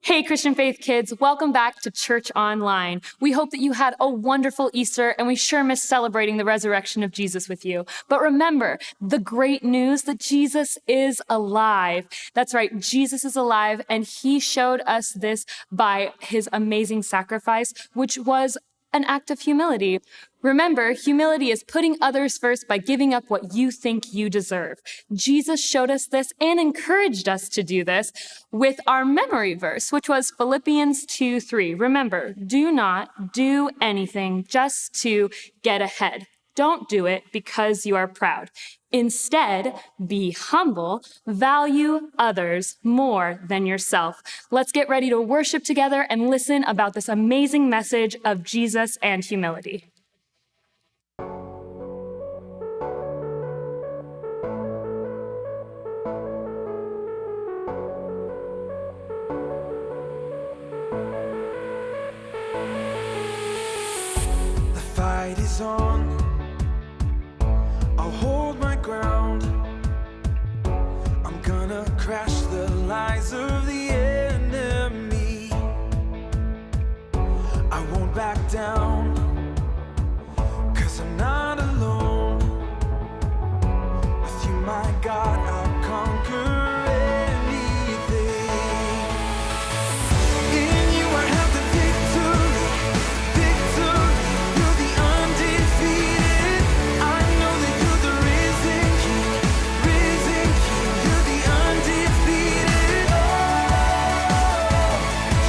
Hey, Christian Faith kids, welcome back to Church Online. We hope that you had a wonderful Easter, and we sure miss celebrating the resurrection of Jesus with you. But remember, the great news that Jesus is alive. That's right, Jesus is alive, and he showed us this by his amazing sacrifice, which was an act of humility. Remember, humility is putting others first by giving up what you think you deserve. Jesus showed us this and encouraged us to do this with our memory verse, which was Philippians 2:3. Remember, do not do anything just to get ahead. Don't do it because you are proud. Instead, be humble, value others more than yourself. Let's get ready to worship together and listen about this amazing message of Jesus and humility. The fight is on. I'll hold my ground. I'm gonna crash the lies of the enemy. I won't back down, 'cause I'm not alone. With you, my God, I'll conquer anything. In you I have the victory, victory. You're the undefeated. I know that you're the risen King, risen King. You're the undefeated. Oh,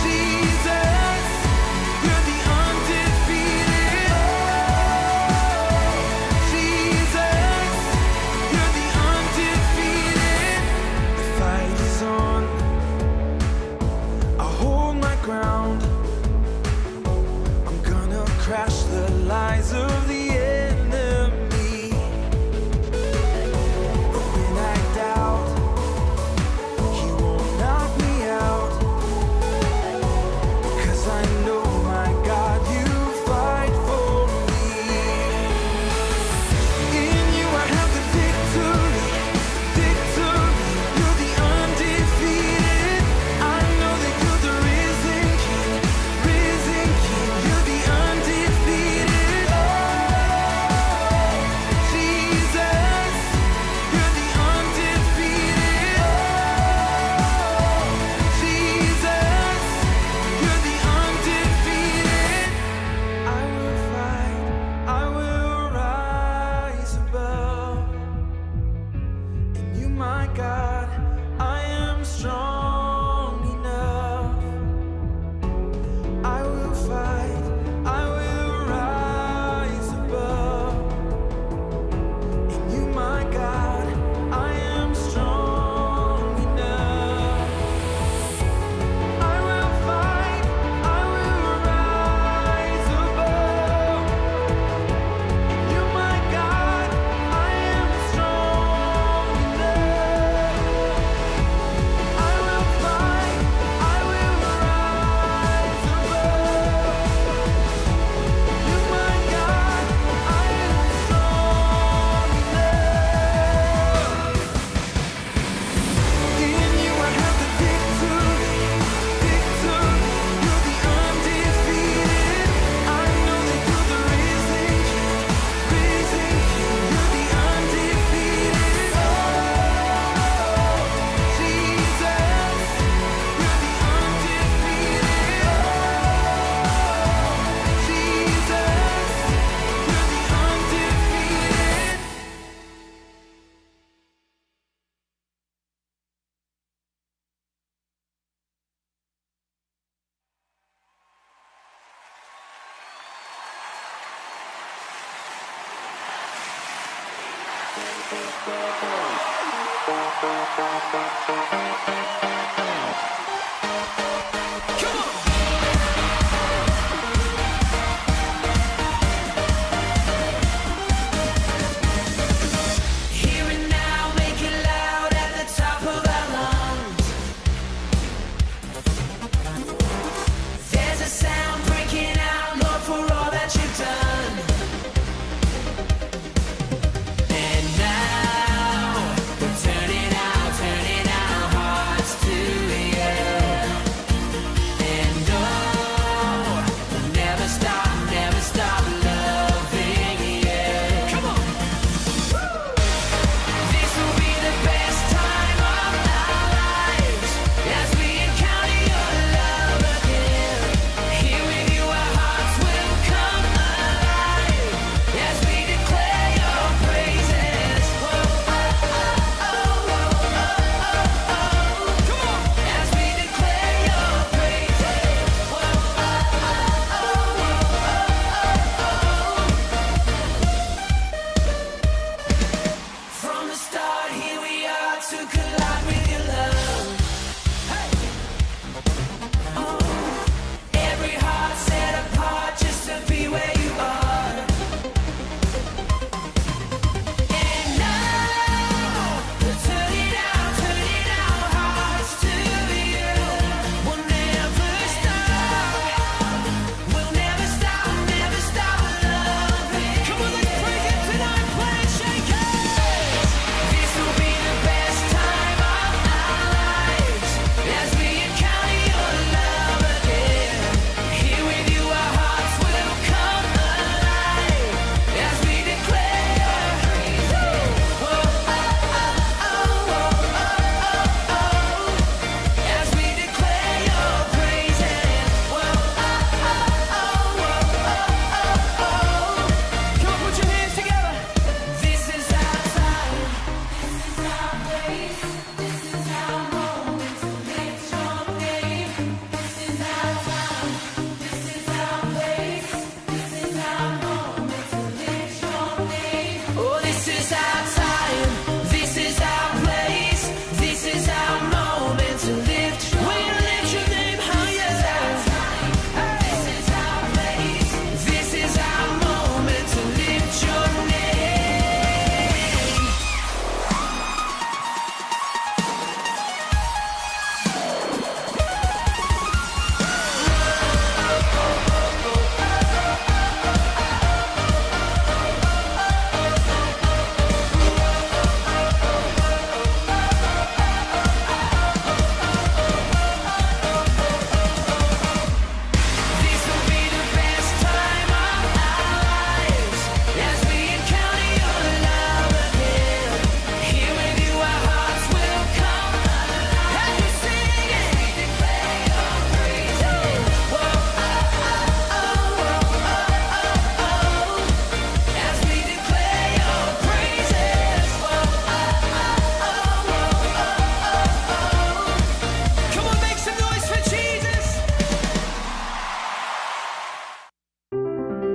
Jesus, you're the undefeated. Oh, Jesus, you're the undefeated. The fight is on. I'll hold my ground. I'm gonna crash the lies of the enemy. But when I doubt, he won't knock me out. 'Cause I know, my God, you fight for me. In you I have the victory, victory. You're the undefeated. I know that you're the risen King, risen King. You're the undefeated. Oh, Jesus, you're the undefeated. Oh, Jesus, you're the undefeated. I will fight, I will rise above. In you, my God, I am strong enough. I will fight, I will rise above. In you, my God, I am strong enough. I will fight, I will rise above. In you, my God, I am strong enough. I will fight, I will rise above. You, my God, I am strong enough. In you I have the victory, victory. You're the undefeated. I know that you're the risen King, risen King. You're the undefeated. Oh, Jesus, you're the undefeated. Oh, Jesus, you're the undefeated. Here and now, make it loud at the top of our lungs. There's a sound breaking out, Lord, for all that you've done. And now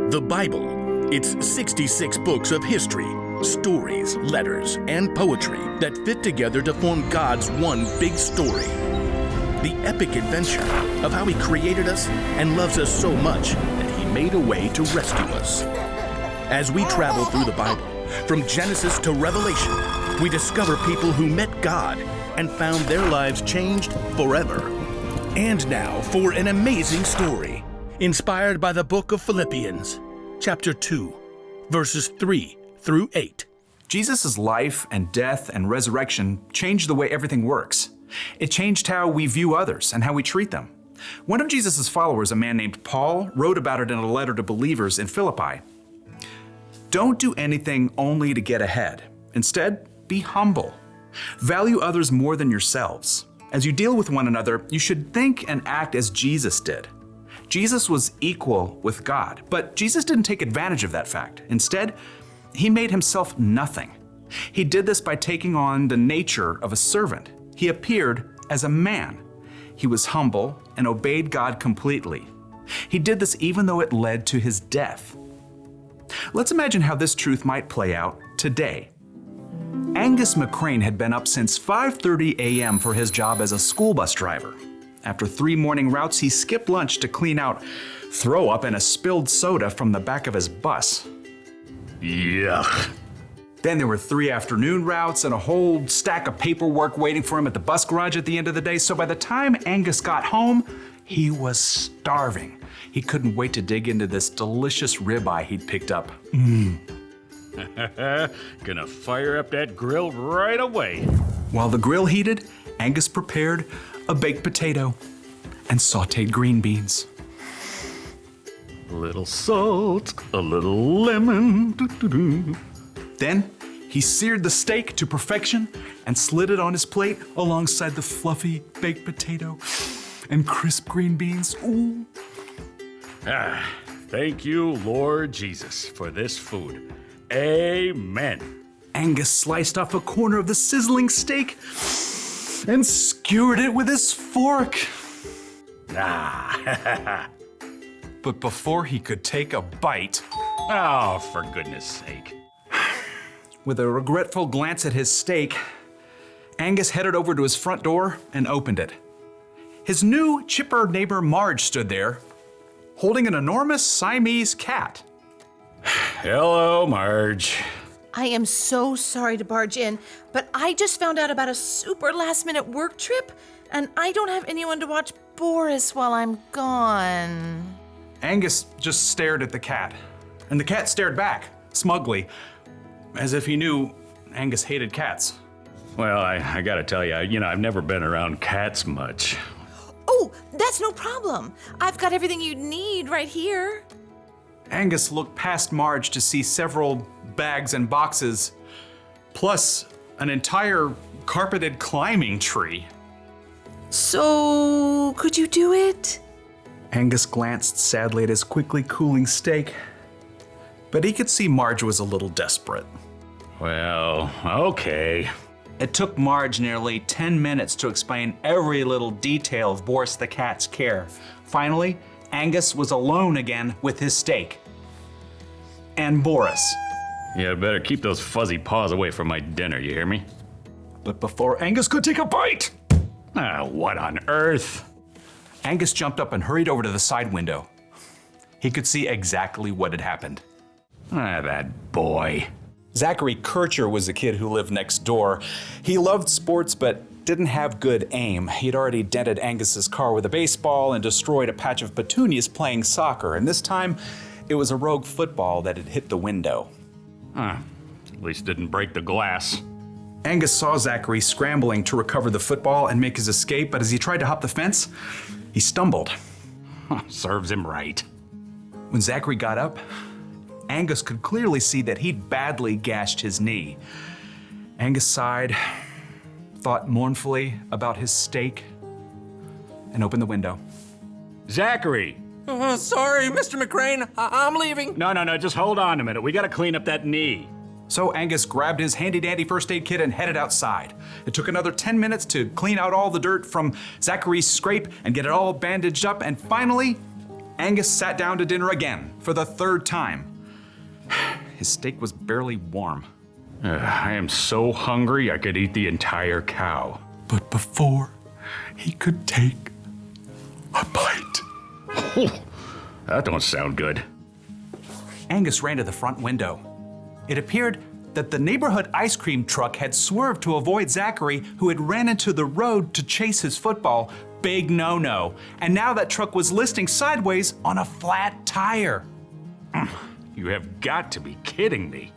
The Bible. It's 66 books of history, stories, letters, and poetry that fit together to form God's one big story. The epic adventure of how He created us and loves us so much that He made a way to rescue us. As we travel through the Bible, from Genesis to Revelation, we discover people who met God and found their lives changed forever. And now for an amazing story, inspired by the book of Philippians, chapter 2, verses 3 through 8. Jesus' life and death and resurrection changed the way everything works. It changed how we view others and how we treat them. One of Jesus' followers, a man named Paul, wrote about it in a letter to believers in Philippi. Don't do anything only to get ahead. Instead, be humble. Value others more than yourselves. As you deal with one another, you should think and act as Jesus did. Jesus was equal with God, but Jesus didn't take advantage of that fact. Instead, He made Himself nothing. He did this by taking on the nature of a servant. He appeared as a man. He was humble and obeyed God completely. He did this even though it led to His death. Let's imagine how this truth might play out today. Angus McCrane had been up since 5:30 a.m. for his job as a school bus driver. After 3 morning routes, he skipped lunch to clean out throw up and a spilled soda from the back of his bus. Yuck. Then there were 3 afternoon routes and a whole stack of paperwork waiting for him at the bus garage at the end of the day. So by the time Angus got home, he was starving. He couldn't wait to dig into this delicious ribeye he'd picked up. Gonna fire up that grill right away. While the grill heated, Angus prepared a baked potato and sautéed green beans. A little salt, a little lemon. Doo-doo-doo. Then he seared the steak to perfection and slid it on his plate alongside the fluffy baked potato and crisp green beans. Ooh. Thank you, Lord Jesus, for this food. Amen. Angus sliced off a corner of the sizzling steak and skewered it with his fork. But before he could take a bite, Oh, for goodness sake. with a regretful glance at his steak, Angus headed over to his front door and opened it. His new, chipper neighbor Marge stood there, holding an enormous Siamese cat. Hello, Marge. I am so sorry to barge in, but I just found out about a super last-minute work trip, and I don't have anyone to watch Boris while I'm gone. Angus just stared at the cat, and the cat stared back, smugly, as if he knew Angus hated cats. Well, I gotta tell you, I've never been around cats much. Oh, that's no problem. I've got everything you need right here. Angus looked past Marge to see several bags and boxes, plus an entire carpeted climbing tree. So, could you do it? Angus glanced sadly at his quickly cooling steak, but he could see Marge was a little desperate. Well, okay. It took Marge nearly 10 minutes to explain every little detail of Boris the cat's care. Finally, Angus was alone again with his steak. And Boris. Yeah, better keep those fuzzy paws away from my dinner, you hear me? But before Angus could take a bite, What on earth? Angus jumped up and hurried over to the side window. He could see exactly what had happened. That boy. Zachary Kircher was the kid who lived next door. He loved sports but didn't have good aim. He'd already dented Angus's car with a baseball and destroyed a patch of petunias playing soccer, and this time it was a rogue football that had hit the window. At least didn't break the glass. Angus saw Zachary scrambling to recover the football and make his escape, but as he tried to hop the fence, he stumbled. Serves him right. When Zachary got up, Angus could clearly see that he'd badly gashed his knee. Angus sighed, thought mournfully about his steak, and opened the window. Zachary! Sorry, Mr. McCrane. I'm leaving. No, just hold on a minute. We gotta clean up that knee. So Angus grabbed his handy-dandy first aid kit and headed outside. It took another 10 minutes to clean out all the dirt from Zachary's scrape and get it all bandaged up, and finally, Angus sat down to dinner again for the third time. His steak was barely warm. I am so hungry I could eat the entire cow. But before he could take a bite, That don't sound good. Angus ran to the front window. It appeared that the neighborhood ice cream truck had swerved to avoid Zachary, who had ran into the road to chase his football. Big no-no. And now that truck was listing sideways on a flat tire. You have got to be kidding me.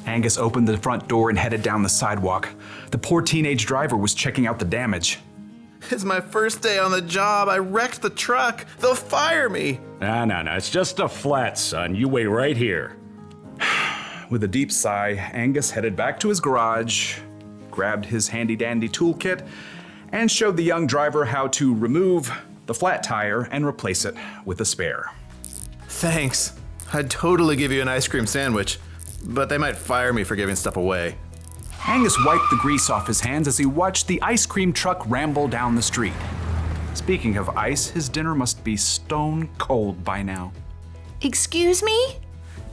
Angus opened the front door and headed down the sidewalk. The poor teenage driver was checking out the damage. It's my first day on the job. I wrecked the truck. They'll fire me. No, it's just a flat, son. You wait right here. With a deep sigh, Angus headed back to his garage, grabbed his handy-dandy toolkit, and showed the young driver how to remove the flat tire and replace it with a spare. Thanks. I'd totally give you an ice cream sandwich, but they might fire me for giving stuff away. Angus wiped the grease off his hands as he watched the ice cream truck ramble down the street. Speaking of ice, his dinner must be stone cold by now. Excuse me?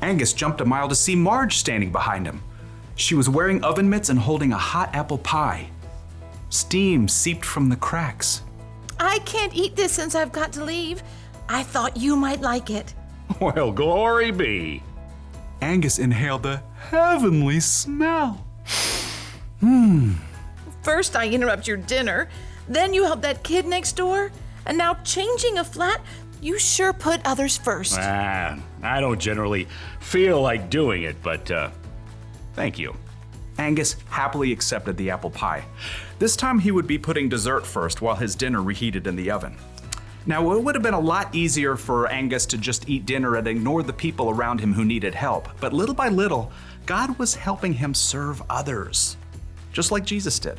Angus jumped a mile to see Marge standing behind him. She was wearing oven mitts and holding a hot apple pie. Steam seeped from the cracks. I can't eat this since I've got to leave. I thought you might like it. Well, glory be. Angus inhaled the heavenly smell. First I interrupt your dinner, then you help that kid next door, and now changing a flat? You sure put others first. I don't generally feel like doing it, but thank you. Angus happily accepted the apple pie. This time he would be putting dessert first while his dinner reheated in the oven. Now, it would have been a lot easier for Angus to just eat dinner and ignore the people around him who needed help, but little by little, God was helping him serve others, just like Jesus did.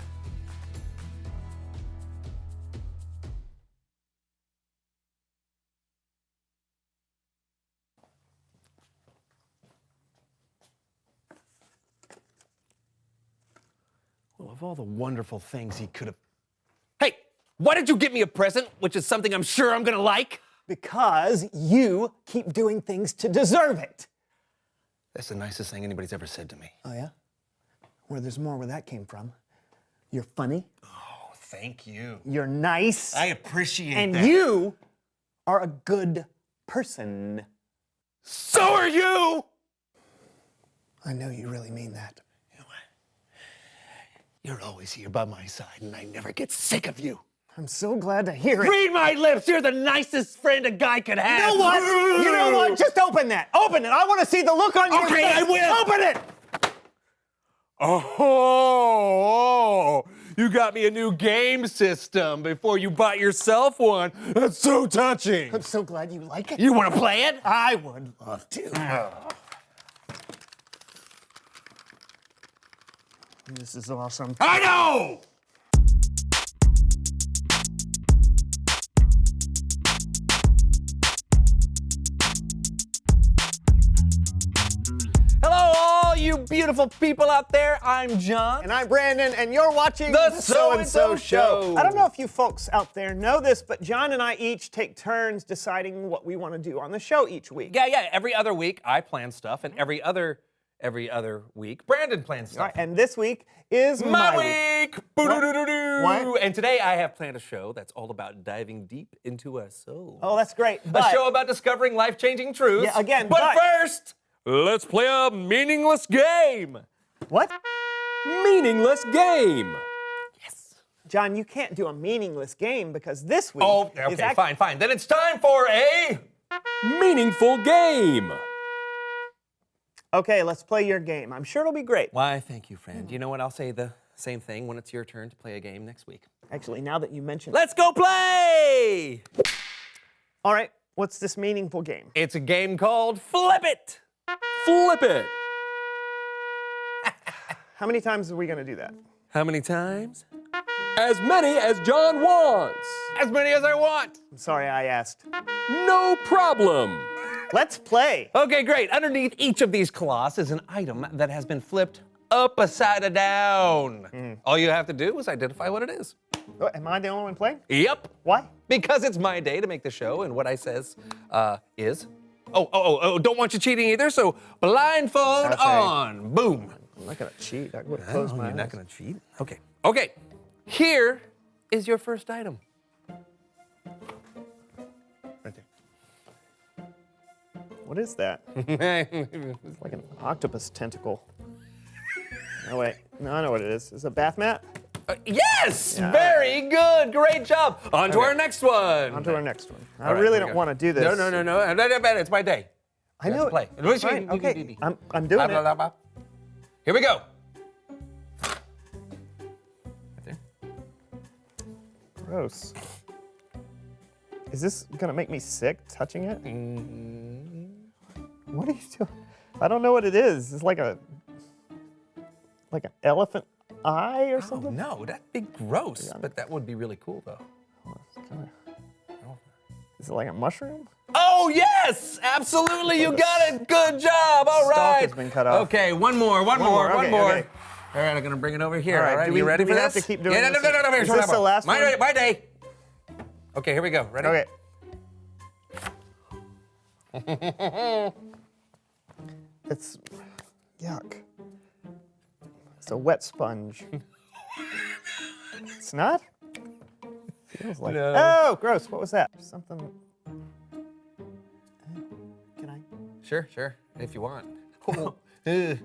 Well, of all the wonderful things he could have. Hey, why did you get me a present, which is something I'm sure I'm gonna like? Because you keep doing things to deserve it. That's the nicest thing anybody's ever said to me. Oh, yeah? Well, there's more where that came from. You're funny, Oh, thank you. you're nice, I appreciate and that. you are a good person. So are you! I know you really mean that. You know what? You're always here by my side, and I never get sick of you. I'm so glad to hear it. Read my lips, you're the nicest friend a guy could have. You know what? You know what? Just open that. Open it. I want to see the look on your face. Okay, I will. Open it. Oh, you got me a new game system before you bought yourself one. That's so touching. I'm so glad you like it. You want to play it? I would love to. This is awesome. I know! Hello, all you beautiful people out there. I'm John. And I'm Brandon, and you're watching The So-and-so Show. I don't know if you folks out there know this, but John and I each take turns deciding what we want to do on the show each week. Yeah. Every other week, I plan stuff, and every other week, Brandon plans All stuff. right, and this week is My week! Boo-doo-doo-doo-doo. What? And today I have planned a show that's all about diving deep into our soul. Oh, that's great. A But show about discovering life-changing truths. Yeah, again, But but- first, let's play a meaningless game. what? Meaningless game. John, you can't do a meaningless game because this week Oh, is okay, fine. Then it's time for a Meaningful game. Okay, let's play your game. I'm sure it'll be great. Why, thank you, friend. You know what? I'll say the same thing when it's your turn to play a game next week. Actually, now that you mentioned Let's go play! All right, what's this meaningful game? It's a game called Flip It. Flip it. How many times are we going to do that? How many times? As many as John wants. As many as I want. I'm sorry I asked. No problem. Let's play. Okay, great. Underneath each of these cloths is an item that has been flipped upside down. All you have to do is identify what it is. Oh, am I the only one playing? Yep. Why? because it's my day to make the show, and what I says is, don't want you cheating either, so blindfold on. Boom. I'm not gonna cheat. I would have closed my eyes. You're not gonna cheat? Okay. Here is your first item. Right there. What is that? It's like an octopus tentacle. Oh wait, no, I know what it is. Is it a bath mat? Yes! Yeah. Very good. Great job. On to our next one. On to our next one. I All right, really here we don't go. want to do this. No. It's my day. I You have know. to play. Fine, okay. I'm doing it. Here we go. Gross. Is this gonna make me sick touching it? What are you doing? I don't know what it is. It's like an elephant eye or Oh, something. no, that'd be gross. But that would be really cool, though. Is it like a mushroom? Oh, yes! Absolutely, you got it. Good job. All Stalk right. has been cut off. Okay, one more. okay, okay. All right, I'm gonna bring it over here. All right, do you ready do for we this? have to keep doing Yeah, this? no. Is this the last one? My day. Okay, here we go. Ready? Okay. It's yuck. It's a wet sponge. It's not? Feels like No. Oh, gross. What was that? Something. Can I? Sure, if you want. Is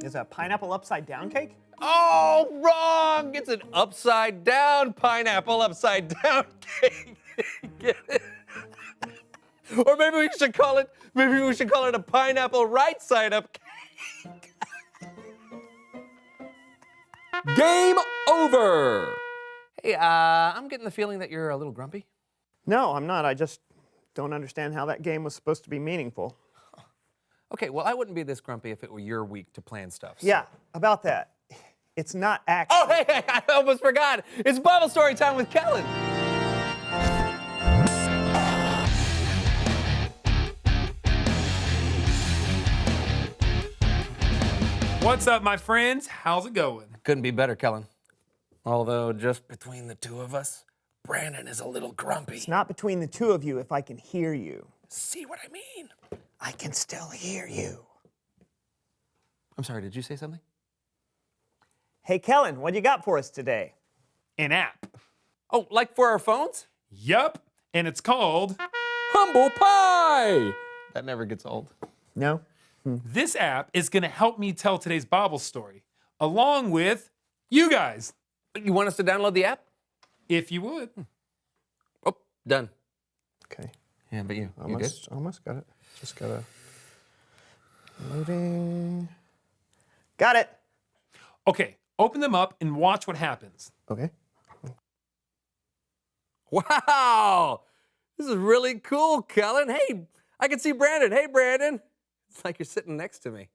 it a pineapple upside down cake? Oh, wrong! It's an upside down pineapple upside down cake. Get it? Or maybe we should call it a pineapple right side up cake. Game over. Hey, I'm getting the feeling that you're a little grumpy. No, I'm not. I just don't understand how that game was supposed to be meaningful. Okay, well, I wouldn't be this grumpy if it were your week to plan stuff. so- Yeah, about that. It's not actually. Oh, hey, I almost forgot. It's Bible story time with Kellen. What's up, my friends? How's it going? Couldn't be better, Kellen. Although, just between the two of us, Brandon is a little grumpy. It's not between the two of you if I can hear you. See what I mean? I can still hear you. I'm sorry, did you say something? Hey, Kellen, what you got for us today? An app. Oh, like for our phones? Yup, and it's called Humble Pie. That never gets old. No? This app is going to help me tell today's Bible story, along with you guys, You want us to download the app? if you would. Oh, done. Okay. Yeah, but you good? Almost got it. Just gotta. Loading. Got it. Okay, open them up and watch what happens. Okay. Wow! This is really cool, Kellen. Hey, I can see Brandon. Hey, Brandon. It's like you're sitting next to me.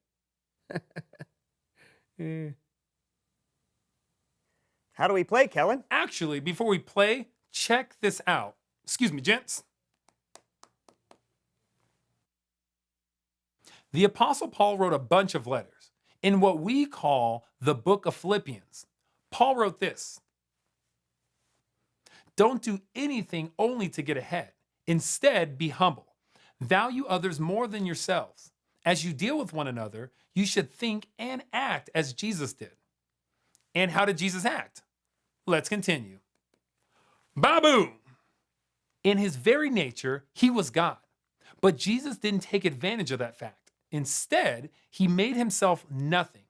How do we play, Kellen? Actually, before we play, check this out. Excuse me, gents. The Apostle Paul wrote a bunch of letters in what we call the book of Philippians. Paul wrote this: "Don't do anything only to get ahead. Instead, be humble. Value others more than yourselves. As you deal with one another, you should think and act as Jesus did." And how did Jesus act? Let's continue. Ba-boom! In his very nature, he was God. But Jesus didn't take advantage of that fact. Instead, he made himself nothing.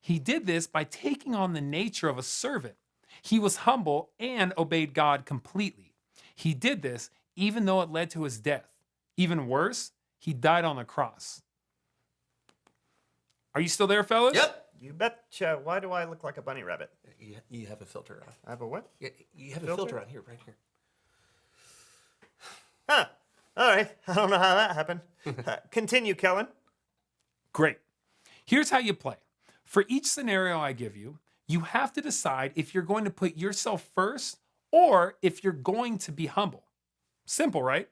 He did this by taking on the nature of a servant. He was humble and obeyed God completely. He did this even though it led to his death. Even worse, he died on the cross. Are you still there, fellas? Yep. You betcha. Why do I look like a bunny rabbit? You have a filter on. I have a what? You have a Filter? filter on here, right here. Huh. All right. I don't know how that happened. Continue, Kellen. Great. Here's how you play. For each scenario I give you, you have to decide if you're going to put yourself first or if you're going to be humble. Simple, right?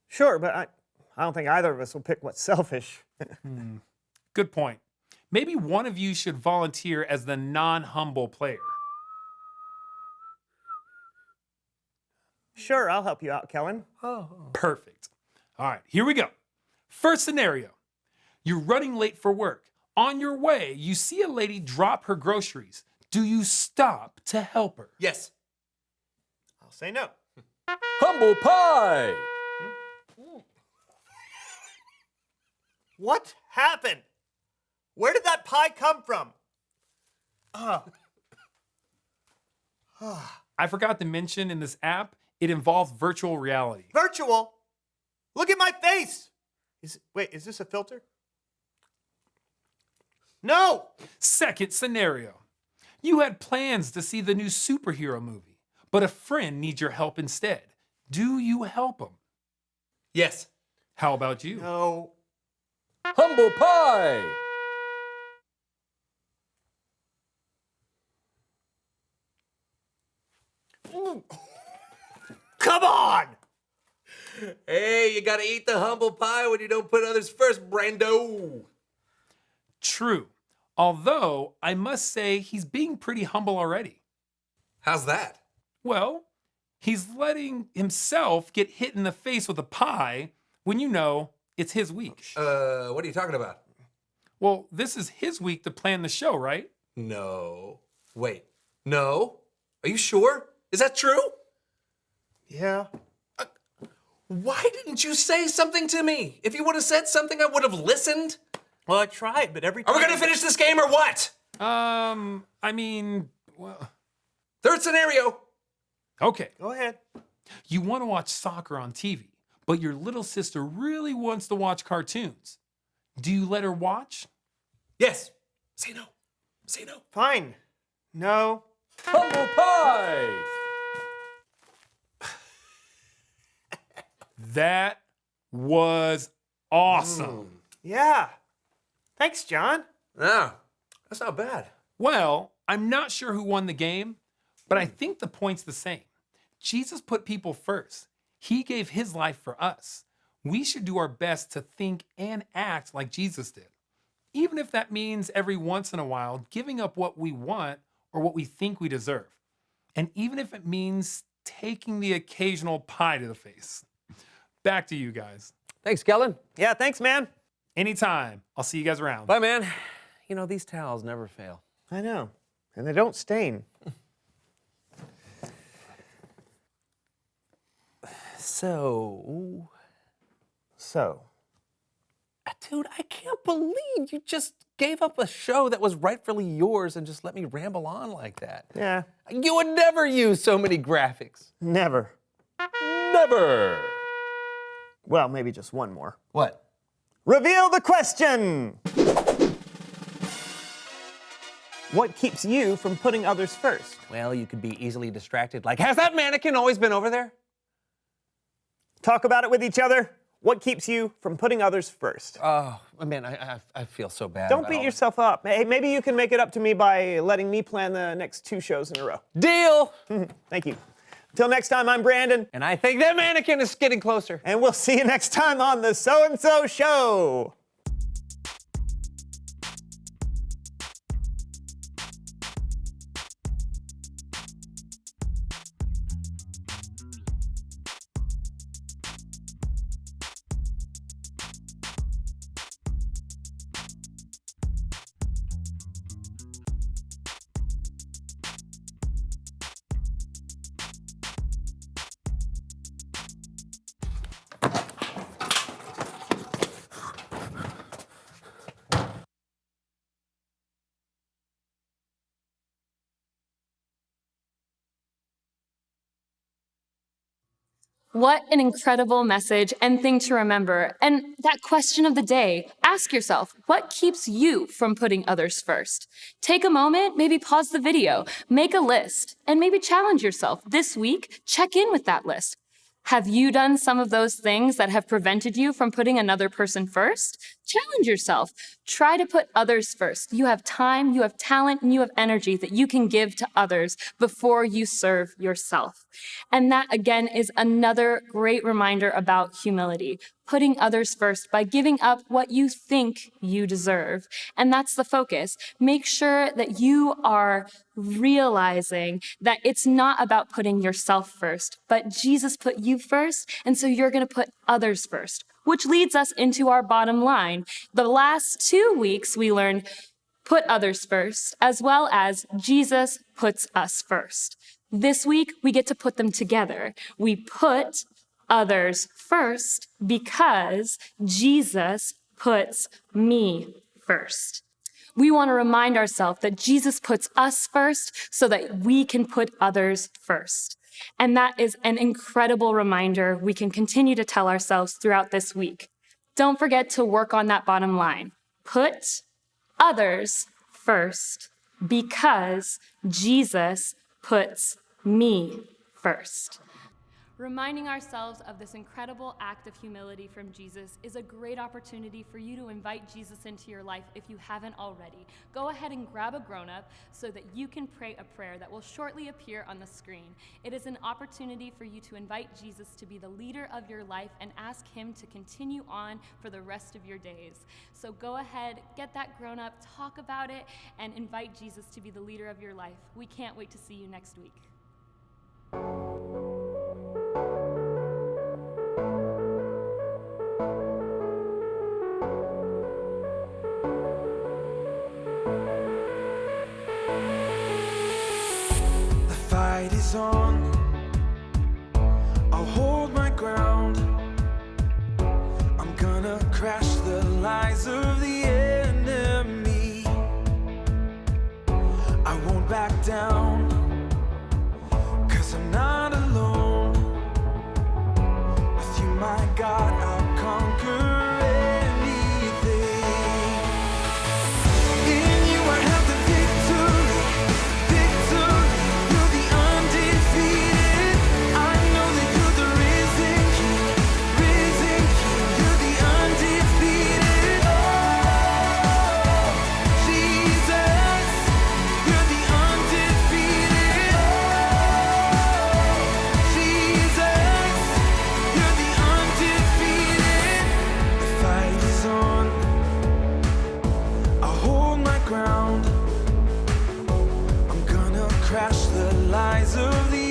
Sure, but I don't think either of us will pick what's selfish. Good point. Maybe one of you should volunteer as the non-humble player. Sure, I'll help you out, Kellen. Perfect. All right, here we go. First scenario. You're running late for work. On your way, you see a lady drop her groceries. Do you stop to help her? Yes. I'll say no. Humble pie. What happened? Where did that pie come from? I forgot to mention in this app, it involves virtual reality. Virtual? Look at my face! Wait, is this a filter? No! Second scenario. You had plans to see the new superhero movie, but a friend needs your help instead. Do you help him? Yes. How about you? No. Humble pie. Come on! Hey, you gotta eat the humble pie when you don't put others first, Brando. True. Although, I must say, he's being pretty humble already. How's that? Well, he's letting himself get hit in the face with a pie when you know it's his week. What are you talking about? Well, this is his week to plan the show, right? No. Wait. No? Are you sure? Is that true? Yeah. Why didn't you say something to me? If you would have said something, I would have listened. Well, I tried, but every Are time... we gonna finish this game or what? I mean, well, Third scenario. okay. Go ahead. You want to watch soccer on TV, but your little sister really wants to watch cartoons. Do you let her watch? Yes. Say no. Say no. Fine. No. Humble pie. That was awesome. Yeah. Thanks, John. No, that's not bad. Well, I'm not sure who won the game, but I think the point's the same. Jesus put people first. He gave his life for us. We should do our best to think and act like Jesus did, even if that means every once in a while giving up what we want or what we think we deserve, and even if it means taking the occasional pie to the face. Back to you guys. Thanks, Kellen. Yeah, thanks, man. Anytime. I'll see you guys around. Bye, man. You know, these towels never fail. I know. And they don't stain. So, So, dude, I can't believe you just gave up a show that was rightfully yours and just let me ramble on like that. yeah, You would never use so many graphics. never. Never. Well, maybe just one more. What? Reveal the question! What keeps you from putting others first? Well, you could be easily distracted. Like, has that mannequin always been over there? Talk about it with each other. What keeps you from putting others first? Oh, man, I feel so bad. Don't about beat all yourself up. Hey, maybe you can make it up to me by letting me plan the next 2 shows in a row. this. Deal! Thank you. Until next time, I'm Brandon, And I think that mannequin is getting closer. and we'll see you next time on the So-and-So Show. What an incredible message and thing to remember. And that question of the day, ask yourself, what keeps you from putting others first? Take a moment, maybe pause the video, make a list, and maybe challenge yourself this week, check in with that list. Have you done some of those things that have prevented you from putting another person first? Challenge yourself. Try to put others first. You have time, you have talent, and you have energy that you can give to others before you serve yourself. And that, again, is another great reminder about humility. Putting others first by giving up what you think you deserve. And that's the focus. Make sure that you are realizing that it's not about putting yourself first, but Jesus put you first, and so you're going to put others first, which leads us into our bottom line. The last 2 weeks, we learned put others first, as well as Jesus puts us first. This week, we get to put them together. We put others first because Jesus puts me first. We want to remind ourselves that Jesus puts us first so that we can put others first. And that is an incredible reminder we can continue to tell ourselves throughout this week. Don't forget to work on that bottom line. Put others first because Jesus puts me first. Reminding ourselves of this incredible act of humility from Jesus is a great opportunity for you to invite Jesus into your life if you haven't already. Go ahead and grab a grown-up so that you can pray a prayer that will shortly appear on the screen. It is an opportunity for you to invite Jesus to be the leader of your life and ask him to continue on for the rest of your days. So go ahead, get that grown-up, talk about it, and invite Jesus to be the leader of your life. We can't wait to see you next week. Fight is on. I'll hold my ground. I'm gonna crash the lies of the enemy. I won't back down, 'cause I'm not alone. With you, my God, I'll conquer anything. In you I have the victory, victory. You're the undefeated. I know that you're the risen King, risen King. You're the undefeated. Oh, Jesus, you're the undefeated. Oh, Jesus, you're the undefeated. The fight is on. I'll hold my ground. I'm gonna crash the lies of the